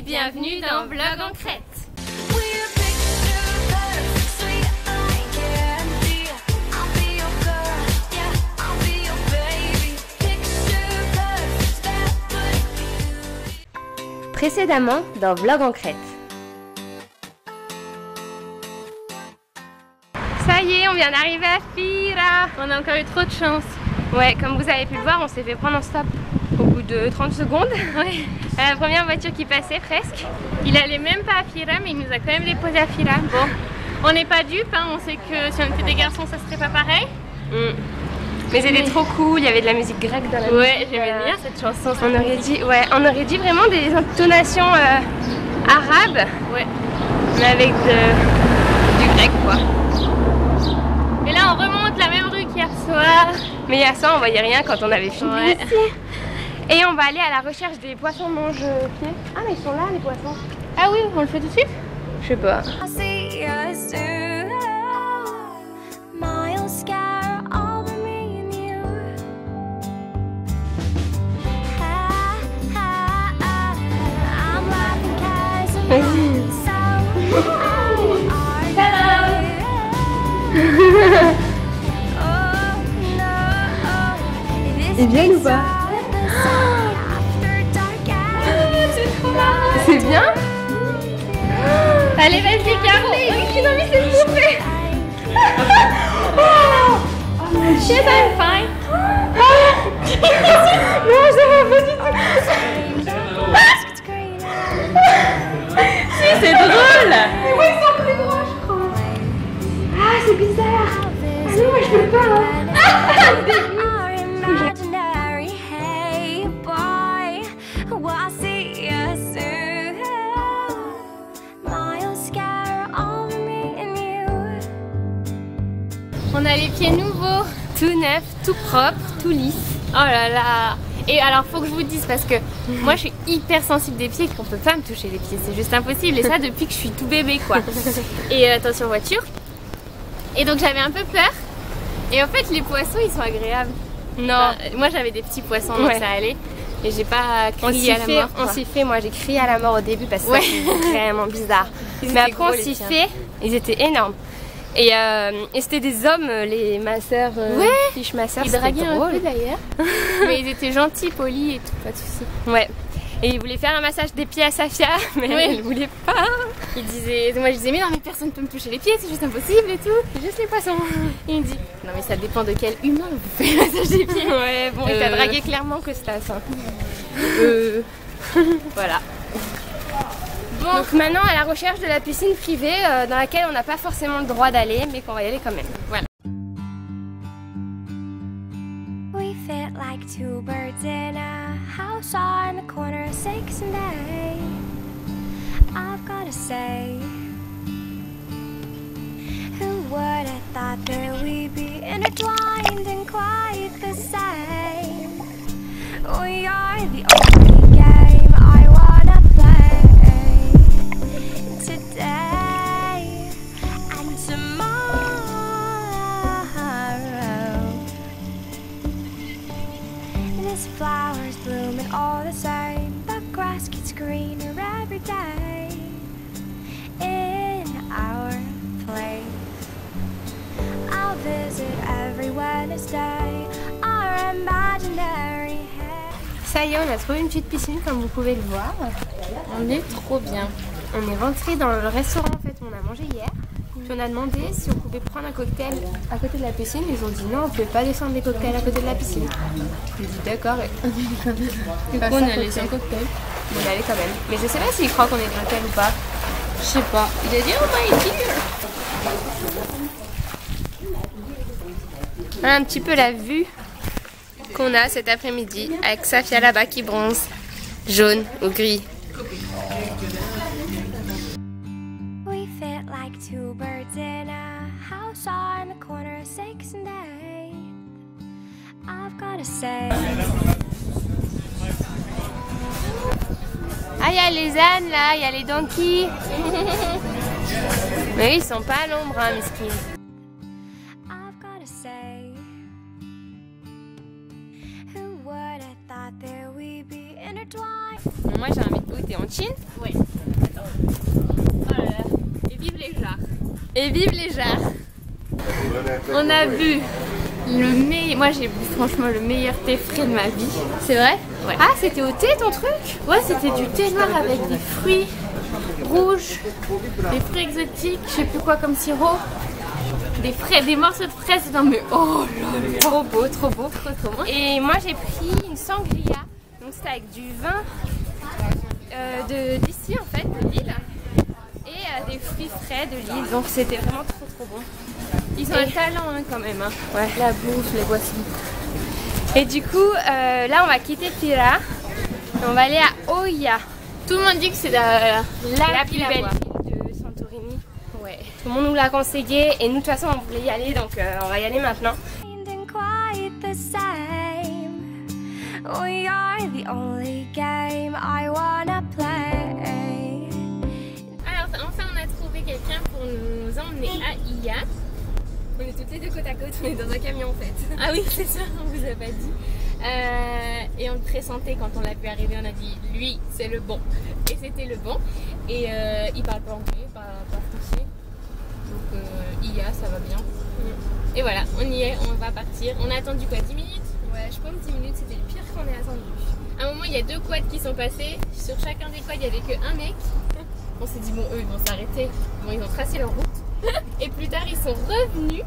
Bienvenue dans Vlog en Crète. Précédemment dans Vlog en Crète. Ça y est, on vient d'arriver à Fira. On a encore eu trop de chance. Ouais, comme vous avez pu le voir, on s'est fait prendre en stop au bout de 30 secondes. Ouais. À la première voiture qui passait presque. Il allait même pas à Fira, mais il nous a quand même déposé à Fira. Bon, on n'est pas dupes, hein. On sait que si on était des garçons, ça serait pas pareil. Mais c'était trop cool, il y avait de la musique grecque dans la musique. Ouais, j'aimais bien cette chanson. On aurait dit vraiment des intonations arabes. Ouais. Mais avec du grec quoi. Et là on remonte la même rue qu'hier soir. Mais hier soir on voyait rien quand on avait fini ici. Et on va aller à la recherche des poissons mange-pieds. Ah mais ils sont là les poissons. Ah oui, on le fait tout de suite? Je sais pas. Ils viennent ou pas? C'est bien? Allez vas-y Caro! J'ai envie de se bouffer! Shit, I'm fine! Non, ça va pas du tout! Si, c'est drôle! Mais moi ils sont plus gros je crois! Ah c'est bizarre! Ah non moi je peux pas! Hein. On a les pieds nouveaux, tout neuf, tout propre, tout lisse. Oh là là! Et alors faut que je vous dise parce que moi je suis hyper sensible des pieds qu'on peut pas me toucher les pieds, c'est juste impossible et ça depuis que je suis tout bébé quoi. Et attention voiture. Et donc j'avais un peu peur. Et en fait les poissons ils sont agréables. Non, enfin, moi j'avais des petits poissons donc ça allait. Et j'ai pas crié à la mort. On s'y fait, moi j'ai crié à la mort au début parce que c'était vraiment bizarre. Mais après on s'y fait, ils étaient énormes. Et c'était des hommes, les masseurs, fiches masseurs. Ils draguaient un peu d'ailleurs. Mais ils étaient gentils, polis et tout, pas de soucis. Ouais. Et ils voulaient faire un massage des pieds à Safia, mais elle voulait pas. Moi je disais mais non mais personne peut me toucher les pieds, c'est juste impossible et tout. C'est juste les poissons. Et il me dit non mais ça dépend de quel humain vous fait le massage des pieds. Ouais bon. Et t'as dragué clairement Costas. Voilà. Bon. Donc maintenant à la recherche de la piscine privée dans laquelle on n'a pas forcément le droit d'aller mais qu'on va y aller quand même. Voilà. We fit like two birds in a house on the corner of 6th and A. I've gotta say, who would have thought that we'd be intertwined and quite the same? We are the only game I wanna play. Today and tomorrow. This flowers blooming all the same. The grass gets greener every day. In our place, I'll visit every Wednesday. Our imaginary head. Ça y est, on a trouvé une petite piscine comme vous pouvez le voir. On est trop bien. On est rentré dans le restaurant en fait où on a mangé hier. Puis on a demandé si on pouvait prendre un cocktail à côté de la piscine. Ils ont dit non, on pouvait pas descendre des cocktails à côté de la piscine. J'ai dit d'accord. Du coup on a laissé un cocktail. On est allé quand même. Mais je sais pas s'il croit qu'on est dans lequel ou pas. Je sais pas. Il a dit oh my dear. Voilà un petit peu la vue qu'on a cet après-midi avec Safia là-bas qui bronze. Jaune ou gris. Two birds in a house on the corner of 6th and A. I've gotta say. Ah, il y a les ânes là, il y a les donkeys. Mais ils sont pas à l'ombre, hein, mesquines. I've gotta say, who would have thought that we'd be intertwined? Bon, moi j'ai envie de goûter en Chine. Ouais. Oh là là. Et vive les jarres. Et vive les jarres. On a bu le meilleur. Moi j'ai bu franchement le meilleur thé frais de ma vie. C'est vrai? Ouais. Ah, c'était au thé ton truc? Ouais, c'était du thé noir avec des fruits rouges, des fruits exotiques, je sais plus quoi comme sirop, des morceaux de fraises dedans, mais oh là là, trop beau, trop beau, trop bon. Et moi j'ai pris une sangria, donc c'était avec du vin d'ici en fait, de Lille, et des fruits frais de Lille, donc c'était vraiment trop bon. Ils ont un talent hein, quand même, hein. Ouais. La bouffe, les boissons. Et du coup, là on va quitter Pira, et on va aller à Oia. Tout le monde dit que c'est la plus belle ville de Santorini. Ouais. Tout le monde nous l'a conseillé et nous de toute façon on voulait y aller, donc on va y aller maintenant. Alors enfin on a trouvé quelqu'un pour nous emmener à Iya. On est toutes les deux côte à côte, on est dans un camion en fait. Ah oui c'est ça, on vous a pas dit. Et on le pressentait quand on l'a vu arriver, on a dit lui c'est le bon. Et c'était le bon. Et il parle pas anglais, pas français. Donc Iya ça va bien. Et voilà, on y est, on va partir. On a attendu quoi, 10 minutes? Ouais, je pense 10 minutes c'était le pire qu'on ait attendu. À un moment il y a 2 quads qui sont passés. Sur chacun des quads il n'y avait qu'un mec. On s'est dit bon eux ils vont s'arrêter. Bon ils ont tracé leur route. Et plus tard ils sont revenus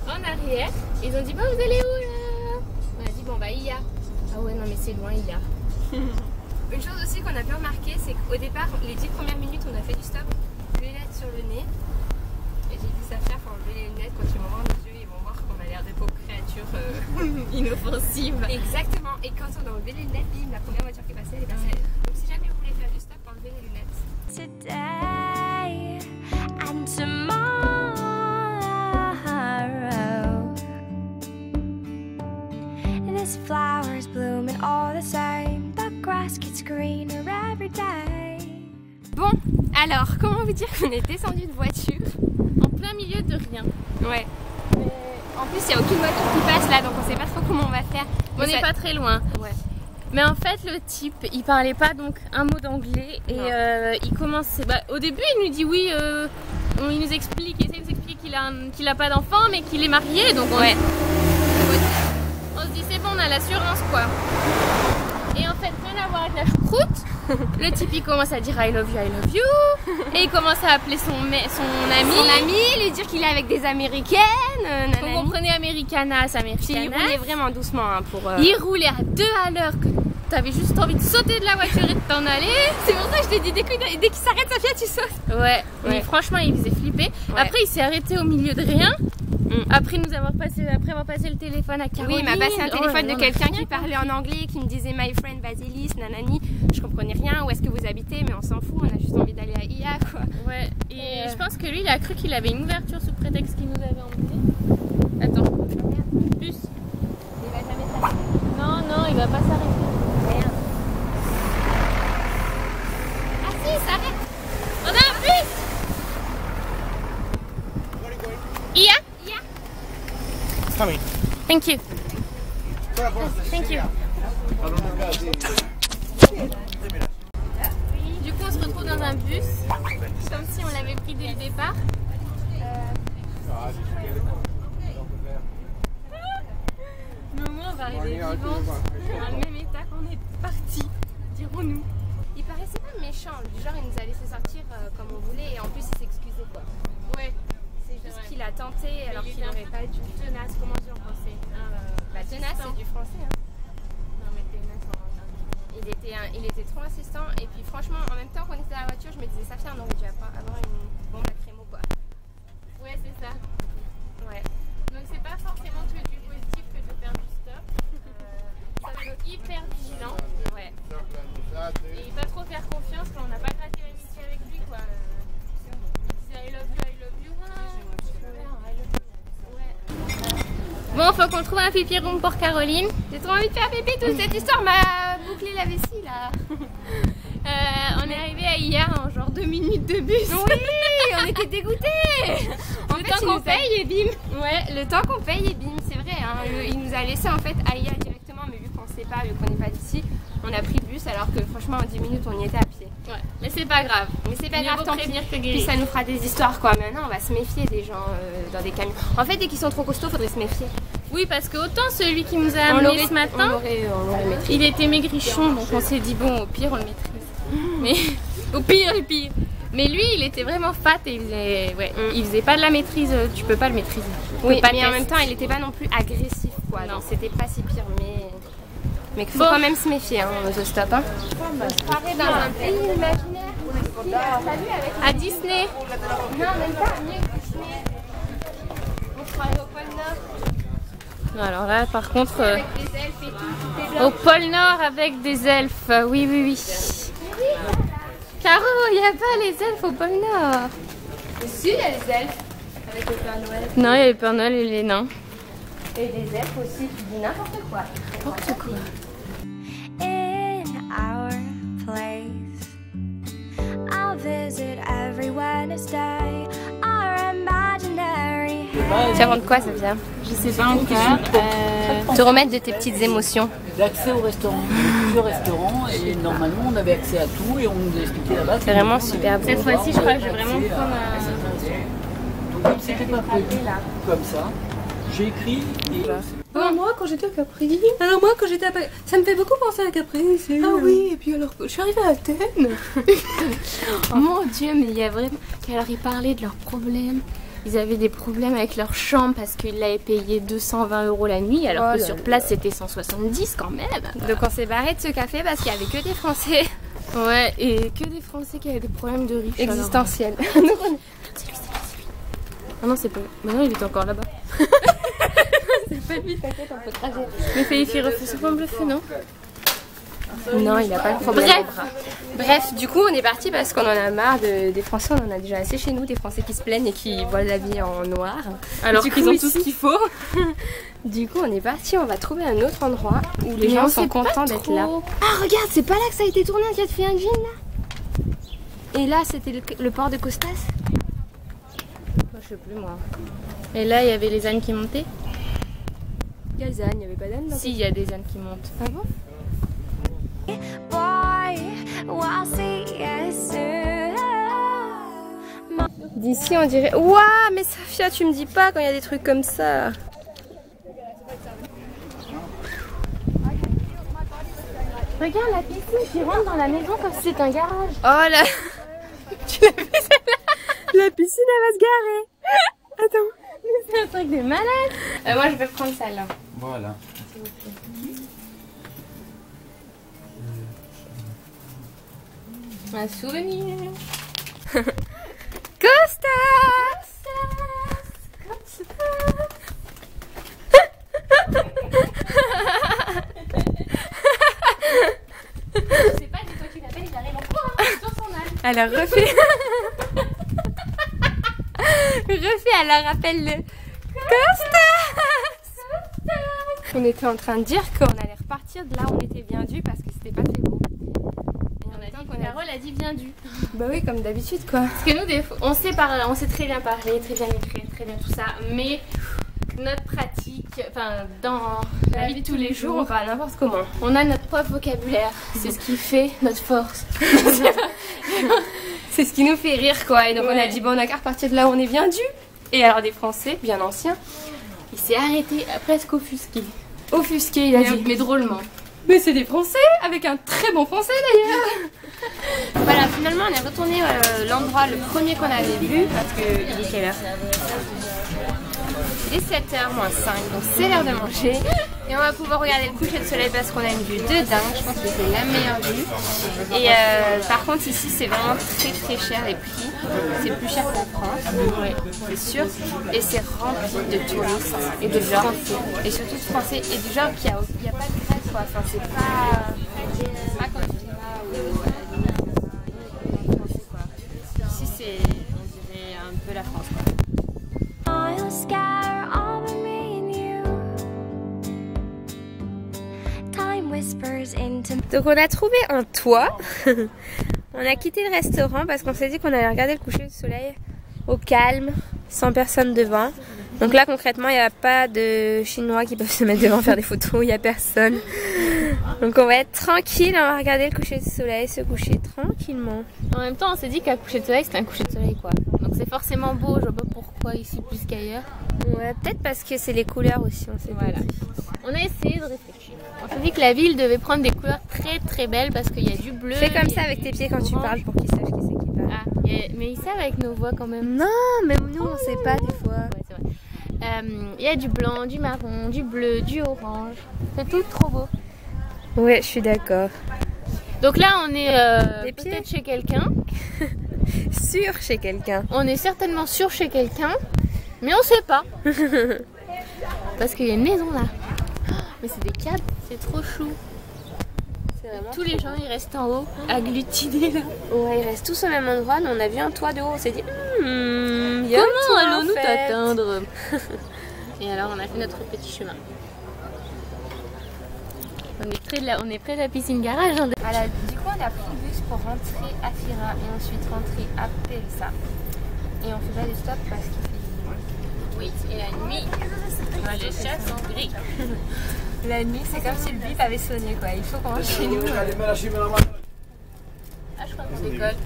en arrière. Et ils ont dit bah vous allez où là? On a dit bon bah Iya. Ah ouais non mais c'est loin Iya. Une chose aussi qu'on a pu remarquer, c'est qu'au départ, les 10 premières minutes, on a fait du stop, lunettes sur le nez. Et j'ai dit ça faire, faut enlever les lunettes quand ils vont voir nos yeux, ils vont voir qu'on a l'air de pauvres créatures Inoffensive. Exactement. Et quand on a enlevé les lunettes, bim, la première voiture qui est passée, elle est passée. Donc si jamais vous voulez faire du stop, enlevez les lunettes. Today and tomorrow, this flowers blooming all the same. The grass gets greener every day. Bon, alors comment vous dire qu'on est descendu de voiture En plein milieu de rien. Ouais. Mais en plus, il n'y a aucune voiture qui passe là, donc on sait pas trop comment on va faire. On n'est pas très loin. Ouais. Mais en fait, le type, il parlait pas donc un mot d'anglais et il commence. Bah, au début, il nous dit oui. Il nous explique, il essaie de nous expliquer qu'il a pas d'enfant, mais qu'il est marié. Donc on se dit c'est bon, on a l'assurance quoi. Et en fait, rien à voir avec la choucroute. Le type il commence à dire I love you, et il commence à appeler son ami, lui dire qu'il est avec des américaines. Vous comprenez, Americanas. Il roulait vraiment doucement hein, pour. Il roulait à 2 à l'heure que t'avais juste envie de sauter de la voiture et de t'en aller. C'est pour ça que je t'ai dit dès qu'il s'arrête Safia tu sautes. Ouais. Mais franchement il faisait flipper. Ouais. Après il s'est arrêté au milieu de rien. Après avoir passé le téléphone à Caroline. Oui, il m'a passé un téléphone de quelqu'un qui parlait en anglais, qui me disait my friend Vasilis, nanani. Je comprenais rien, où est-ce que vous habitez, mais on s'en fout, on a juste envie d'aller à Iya quoi. Ouais, et je pense que lui il a cru qu'il avait une ouverture sous prétexte qu'il nous avait emmené. Attends, bus. Il va jamais s'arrêter. Non, il va pas s'arrêter. Merde. Ah si, il s'arrête. On a un bus. Iya? Coming. Thank you. Thank you. Du coup, on se retrouve dans un bus, comme si on l'avait pris dès le départ. Mais au moins, on va arriver vivante, dans le même état qu'on est parti, dirons-nous. Il paraissait pas méchant, du genre il nous a laissé sortir comme on voulait et en plus il s'excusait quoi. Ouais. C'est juste qu'il a tenté alors qu'il n'aurait pas dû. Tenace, comment dire en français? Bah tenace c'est du français hein. Non mais tenace en français. Il était trop insistant et puis franchement en même temps qu'on était dans la voiture je me disais Safia on aurait dû avoir une bombe lacrymo quoi. Ouais c'est ça. Ouais. Donc c'est pas forcément que du positif que de faire du stop. Ça va être hyper vigilant. Ouais. Et pas trop faire confiance quand on n'a pas gratté l'amitié avec lui quoi. Il disait I love you. Bon, faut qu'on trouve un pipi rond pour Caroline. J'ai trop envie de faire pipi, toute cette histoire m'a bouclé la vessie là. On est arrivé à hier en genre 2 minutes de bus. Oui, on était dégoûtés. Le temps qu'on paye et bim. Ouais, le temps qu'on paye et bim, c'est vrai. Hein. Il nous a laissé en fait à Iya directement, mais vu qu'on sait pas, vu qu'on n'est pas d'ici, on a pris le bus alors que franchement en 10 minutes on y était à pied. Ouais, mais c'est pas grave. Mais c'est pas Mieux grave, vaut tant prévenir pis. que guérir. Puis ça nous fera des histoires quoi. Maintenant on va se méfier des gens dans des camions. En fait dès qu'ils sont trop costauds faudrait se méfier. Oui, parce que autant celui qui nous a amené ce matin, on l'aurait maîtrisé. il était maigrichon, donc on s'est dit bon, au pire on le maîtrise. Mais au pire. Mais lui, il était vraiment fat et il faisait pas de la maîtrise. Tu peux pas le maîtriser. Oui, mais en même temps, il était pas non plus agressif, quoi. Non. Donc c'était pas si pire, mais qu'il faut quand même se méfier, hein, aux stop. Hein. Soirée dans un pays imaginaire. À Disney. Non, même pas. Mieux que Disney. On se croirait au pôle Nord. Alors là, par contre, Avec des elfes et tout est au pôle Nord avec des elfes. Oui. Caro, il n'y a pas les elfes au pôle Nord. Si, il y a les elfes. Avec le Père Noël. Non, il y a le Père Noël et les nains. Et des elfes aussi qui disent n'importe quoi. N'importe quoi. In our place, I'll visit every Wednesday. Our imaginary Tu vas vendre quoi, Sofia? Je sais pas encore. Te remettre de tes petites émotions. L'accès au restaurant. Il y avait plusieurs restaurants et normalement on avait accès à tout et on nous a expliqué là-bas. C'est vraiment super beau. Cette fois-ci, je crois que je vais vraiment prendre Donc comme c'était pas prévu comme ça, j'ai écrit et Alors moi quand j'étais à Capri, ça me fait beaucoup penser à Capri. Ah oui, et puis alors je suis arrivée à Athènes. Oh mon Dieu, mais il y a vraiment. Alors ils parlaient de leurs problèmes. Ils avaient des problèmes avec leur chambre parce qu'ils l'avaient payé 220 € la nuit, alors que sur place c'était 170 quand même. Donc on s'est barré de ce café parce qu'il y avait que des Français Ouais, et que des Français qui avaient des problèmes de riches. existentiels. Ah non, c'est pas. Mais non, il est encore là-bas. C'est pas lui, t'inquiète, on peut craser. Mais Faye refait souvent bluffer, non? Non, il a pas le problème. Bref, du coup on est parti parce qu'on en a marre des Français, on en a déjà assez chez nous, des Français qui se plaignent et qui voient la vie en noir. Alors du qu'ils coup, ont ici- tout ce qu'il faut. Du coup on est parti, on va trouver un autre endroit où les gens sont contents d'être là. Ah regarde, c'est pas là que ça a été tourné, qui a fait un jean là. Et là c'était le port de Costas. Moi, je sais plus moi. Et là, il y avait les ânes qui montaient. Il y a les ânes, il n'y avait pas d'ânes. Si, il y a des ânes qui montent. Ah bon? boy, we'll see you soon. D'ici on dirait. Waouh, mais Sofia, tu me dis pas quand il y a des trucs comme ça. Regarde la piscine qui rentre dans la maison comme si c'était un garage. Oh là. Tu l'as vu celle-là? La piscine elle va se garer. Attends. C'est un truc de malade. Moi je vais prendre celle-là. voilà. Un souvenir. Costas. Je sais pas, c'est toi qui l'appelles, il arrive en coin sur son âne. Elle a refait. Elle a rappelle le Costas. On était en train de dire qu'on allait repartir de là où on était bien dû parce que c'était pas très beau. Et On a dit, Carole a dit bien dû. Bah oui, comme d'habitude quoi. Parce que nous, des fois, on sait très bien parler, très bien écrire, très bien tout ça, mais notre pratique, enfin dans la vie de tous les jours, on parle n'importe comment. on a notre propre vocabulaire. C'est ce qui fait notre force. C'est ce qui nous fait rire quoi. Et donc on a Ouais. dit bon on a qu'à repartir de là où on est bien dû. Et alors des Français bien anciens, Il s'est arrêté presque offusqué. offusqués, il a dit. Mais drôlement. Mais c'est des Français, avec un très bon français d'ailleurs. Voilà, finalement on est retourné l'endroit, le premier qu'on avait vu, parce que il est quelle heure? Il est 7h moins 5, donc c'est l'heure de manger. Et on va pouvoir regarder le coucher de soleil parce qu'on a une vue de dingue, je pense que c'est la meilleure vue. Et par contre ici c'est vraiment très cher les prix, c'est plus cher qu'en France, c'est sûr. Et c'est rempli de touristes et de Français, et surtout de Français, et du genre qu'il n'y a pas de Grèce quoi, enfin c'est pas comme tu vas ou français quoi. Ici c'est, on dirait un peu la France quoi. I'll scare over me and you. Time whispers into Donc on a trouvé un toit. On a quitté le restaurant parce qu'on s'est dit qu'on allait regarder le coucher du soleil au calme, sans personne devant. Donc là concrètement il n'y a pas de Chinois qui peuvent se mettre devant faire des photos, il n'y a personne. Donc on va être tranquille, on va regarder le coucher de soleil, se coucher tranquillement. En même temps on s'est dit qu'un coucher de soleil c'était un coucher de soleil quoi. Donc c'est forcément beau, je vois pas pourquoi ici plus qu'ailleurs. Ouais, peut-être parce que c'est les couleurs aussi, on sait pas. Voilà. On a essayé de réfléchir. On s'est dit que la ville devait prendre des couleurs très très belles parce qu'il y a du bleu. Fais comme ça avec tes pieds quand tu parles pour qu'ils sachent qui c'est qui parle. Ah, mais ils savent avec nos voix quand même. Non, même nous on sait pas des fois. Ouais, c'est vrai. Il y a du blanc, du marron, du bleu, du orange. C'est tout trop beau. Ouais, je suis d'accord. Donc là, on est Des pieds. peut-être chez quelqu'un. Sûr chez quelqu'un. On est certainement sûr chez quelqu'un, mais on sait pas. Parce qu'il y a une maison là. Oh, mais c'est des câbles, c'est trop chou. Tous les gens ils restent en haut, agglutinés là. Ouais, ils restent tous au même endroit. Nous on a vu un toit de haut, on s'est dit Comment allons-nous t'atteindre? Et alors on a fait notre petit chemin. On est près de la piscine garage. Hein. Alors, du coup on a pris le bus pour rentrer à Fira et ensuite rentrer à Pélissa. Et on fait pas de stop parce qu'il fait Oui, et la nuit, moi les chats sont gris. la nuit, c'est comme si le bip avait sonné quoi. Il faut qu'on rentre chez nous. Ah, je crois qu'on décolle.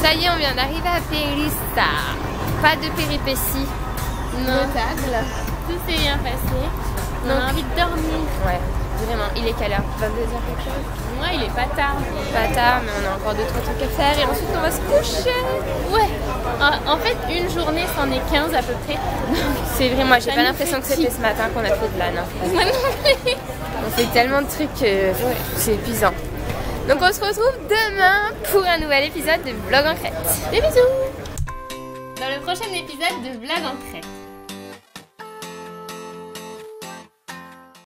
Ça y est, on vient d'arriver à Pélissa. Pas de péripéties. Notable. Tout s'est bien passé. On a envie de dormir. Ouais, vraiment. Il est quelle heure? 22h quelque chose? Moi, il est pas tard. Pas tard, mais on a encore 2-3 trucs à faire et ensuite on va se coucher. Ouais. En fait, une journée, c'en est 15 à peu près. C'est vrai, moi j'ai Ça pas nous l'impression que fait c'était ce matin qu'on a fait de l'âne. Moi non plus. On fait tellement de trucs que c'est épuisant. Donc on se retrouve demain pour un nouvel épisode de Vlog en Crète. Des bisous. Dans le prochain épisode de Vlog en Crète.